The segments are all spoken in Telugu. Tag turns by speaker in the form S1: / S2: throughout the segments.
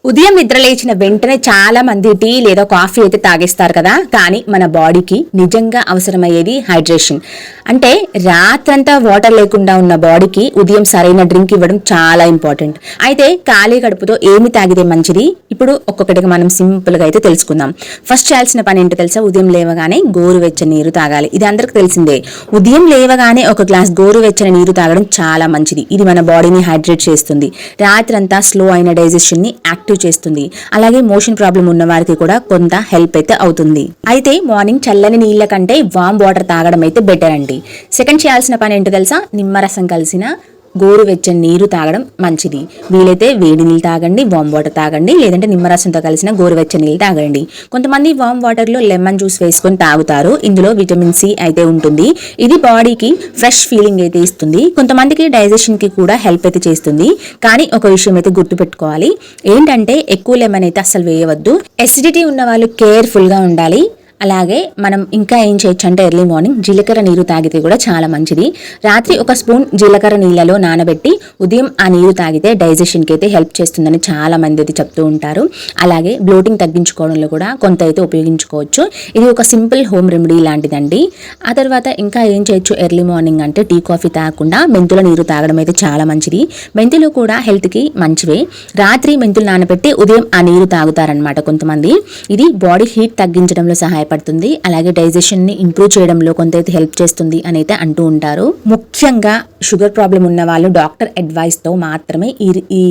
S1: ఉదయం నిద్ర లేచిన వెంటనే చాలా మంది టీ లేదా కాఫీ అయితే తాగేస్తారు కదా. కానీ మన బాడీకి నిజంగా అవసరమయ్యేది హైడ్రేషన్. అంటే రాత్రంతా వాటర్ లేకుండా ఉన్న బాడీకి ఉదయం సరైన డ్రింక్ ఇవ్వడం చాలా ఇంపార్టెంట్. అయితే ఖాళీ కడుపుతో ఏమి తాగితే మంచిది, ఇప్పుడు ఒక్కొక్కటిగా మనం సింపుల్ గా అయితే తెలుసుకుందాం. ఫస్ట్ చేయాల్సిన పని ఏంటో తెలుసా? ఉదయం లేవగానే గోరువెచ్చని నీరు తాగాలి. ఇది అందరికి తెలిసిందే. ఉదయం లేవగానే ఒక గ్లాస్ గోరువెచ్చని నీరు తాగడం చాలా మంచిది. ఇది మన బాడీని హైడ్రేట్ చేస్తుంది. రాత్రంతా స్లో అయిన డైజెషన్ ని యాక్టివ్ చేస్తుంది. అలాగే మోషన్ ప్రాబ్లం ఉన్న వారికి కూడా కొంత హెల్ప్ అయితే అవుతుంది. అయితే మార్నింగ్ చల్లని నీళ్ళ కంటే వామ్ వాటర్ తాగడం అయితే బెటర్ అండి. సెకండ్ చేయాల్సిన పని ఏంటో తెలుసా? నిమ్మరసం కలిసిన గోరువెచ్చని నీరు తాగడం మంచిది. వీలైతే వేడి నీళ్ళు తాగండి, వామ్ వాటర్ తాగండి, లేదంటే నిమ్మరసంతో కలిసిన గోరువెచ్చని నీళ్ళు తాగండి. కొంతమంది వామ్ వాటర్లో లెమన్ జ్యూస్ వేసుకొని తాగుతారు. ఇందులో విటమిన్ సి అయితే ఉంటుంది. ఇది బాడీకి ఫ్రెష్ ఫీలింగ్ అయితే ఇస్తుంది. కొంతమందికి డైజెషన్కి కూడా హెల్ప్ అయితే చేస్తుంది. కానీ ఒక విషయం అయితే గుర్తుపెట్టుకోవాలి, ఏంటంటే ఎక్కువ లెమన్ అయితే అస్సలు వేయవద్దు. ఎసిడిటీ ఉన్న వాళ్ళు కేర్ఫుల్గా ఉండాలి. అలాగే మనం ఇంకా ఏం చేయొచ్చు అంటే ఎర్లీ మార్నింగ్ జీలకర్ర నీరు తాగితే కూడా చాలా మంచిది. రాత్రి ఒక స్పూన్ జీలకర్ర నీళ్ళలో నానబెట్టి ఉదయం ఆ నీరు తాగితే డైజెషన్కి అయితే హెల్ప్ చేస్తుందని చాలా మంది అయితే చెప్తూ ఉంటారు. అలాగే బ్లోటింగ్ తగ్గించుకోవడంలో కూడా కొంత అయితే ఉపయోగించుకోవచ్చు. ఇది ఒక సింపుల్ హోమ్ రెమెడీ లాంటిదండి. ఆ తర్వాత ఇంకా ఏం చేయొచ్చు ఎర్లీ మార్నింగ్ అంటే టీ కాఫీ తాగకుండా మెంతుల నీరు తాగడం అయితే చాలా మంచిది. మెంతులు కూడా హెల్త్కి మంచివే. రాత్రి మెంతులు నానబెట్టి ఉదయం ఆ నీరు తాగుతారనమాట కొంతమంది. ఇది బాడీ హీట్ తగ్గించడంలో సహాయపడుతుంది. అలాగే డైజెషన్ ని ఇంప్రూవ్ చేయడంలో కొంత అయితే హెల్ప్ చేస్తుంది అని అయితే అంటూ ఉంటారు. ముఖ్యంగా షుగర్ ప్రాబ్లం ఉన్న వాళ్ళు డాక్టర్ అడ్వైస్ తో మాత్రమే ఈ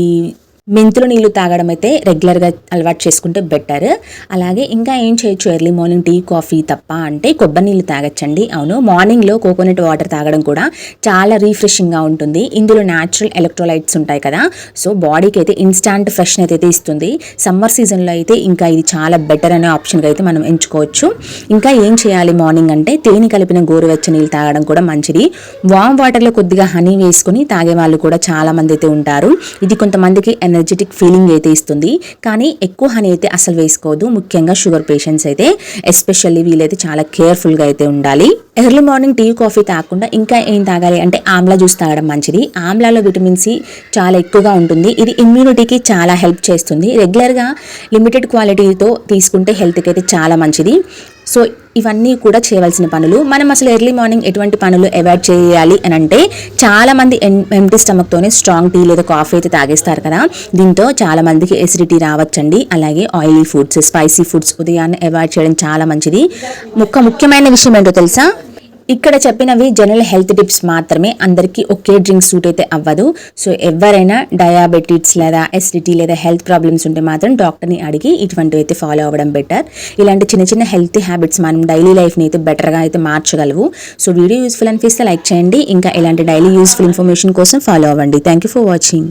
S1: మెంతుల నీళ్లు తాగడం అయితే రెగ్యులర్గా అలవాటు చేసుకుంటే బెటర్. అలాగే ఇంకా ఏం చేయొచ్చు ఎర్లీ మార్నింగ్ టీ కాఫీ తప్ప అంటే కొబ్బరి నీళ్ళు తాగొచ్చండి. అవును, మార్నింగ్లో కోకోనట్ వాటర్ తాగడం కూడా చాలా రీఫ్రెషింగ్గా ఉంటుంది. ఇందులో న్యాచురల్ ఎలక్ట్రోలైట్స్ ఉంటాయి కదా, సో బాడీకి అయితే ఇన్స్టాంట్ ఫ్రెష్నెస్ అయితే ఇస్తుంది. సమ్మర్ సీజన్లో అయితే ఇంకా ఇది చాలా బెటర్ అనే ఆప్షన్గా అయితే మనం ఎంచుకోవచ్చు. ఇంకా ఏం చేయాలి మార్నింగ్ అంటే తేనె కలిపిన గోరువెచ్చని నీళ్ళు తాగడం కూడా మంచిది. వామ్ వాటర్లో కొద్దిగా హనీ వేసుకుని తాగే వాళ్ళు కూడా చాలా మంది అయితే ఉంటారు. ఇది కొంతమందికి ఎనర్జెటిక్ ఫీలింగ్ అయితే ఇస్తుంది. కానీ ఎక్కువ హనీ అయితే అసలు వేసుకోవద్దు. ముఖ్యంగా షుగర్ పేషెంట్స్ అయితే ఎస్పెషల్లీ వీలైతే చాలా కేర్ఫుల్గా అయితే ఉండాలి. ఎర్లీ మార్నింగ్ టీ కాఫీ తాగకుండా ఇంకా ఏం తాగాలి అంటే ఆమ్లా జ్యూస్ తాగడం మంచిది. ఆమ్లాలో విటమిన్ సి చాలా ఎక్కువగా ఉంటుంది. ఇది ఇమ్యూనిటీకి చాలా హెల్ప్ చేస్తుంది. రెగ్యులర్గా లిమిటెడ్ క్వాలిటీతో తీసుకుంటే హెల్త్కి అయితే చాలా మంచిది. సో ఇవన్నీ కూడా చేయవలసిన పనులు. మనం అసలు ఎర్లీ మార్నింగ్ ఎటువంటి పనులు అవాయిడ్ చేయాలి అని అంటే చాలా మంది ఎంటీ స్టమక్తోనే స్ట్రాంగ్ టీ లేదా కాఫీ అయితే తాగేస్తారు కదా. దీంతో చాలా మందికి ఎసిడిటీ రావచ్చండి. అలాగే ఆయిలీ ఫుడ్స్, స్పైసీ ఫుడ్స్ ఉదయాన్నే అవాయిడ్ చేయడం చాలా మంచిది. ముఖ్యమైన విషయం ఏంటో తెలుసా? ఇక్కడ చెప్పినవి జనరల్ హెల్త్ టిప్స్ మాత్రమే. అందరికీ ఒకే డ్రింక్ సూట్ అయితే అవ్వదు. సో ఎవరైనా డయాబెటిస్ లేదా ఎసిడిటీ లేదా హెల్త్ ప్రాబ్లమ్స్ ఉంటే మాత్రం డాక్టర్ని అడిగి ఇటువంటివి అయితే ఫాలో అవ్వడం బెటర్. ఇలాంటి చిన్న చిన్న హెల్తీ హ్యాబిట్స్ మనం డైలీ లైఫ్ని అయితే బెటర్గా అయితే మార్చగలవు. సో వీడియో యూస్ఫుల్ అనిపిస్తే లైక్ చేయండి. ఇంకా ఇలాంటి డైలీ యూస్ఫుల్ ఇన్ఫర్మేషన్ కోసం ఫాలో అవ్వండి. Thank you for watching.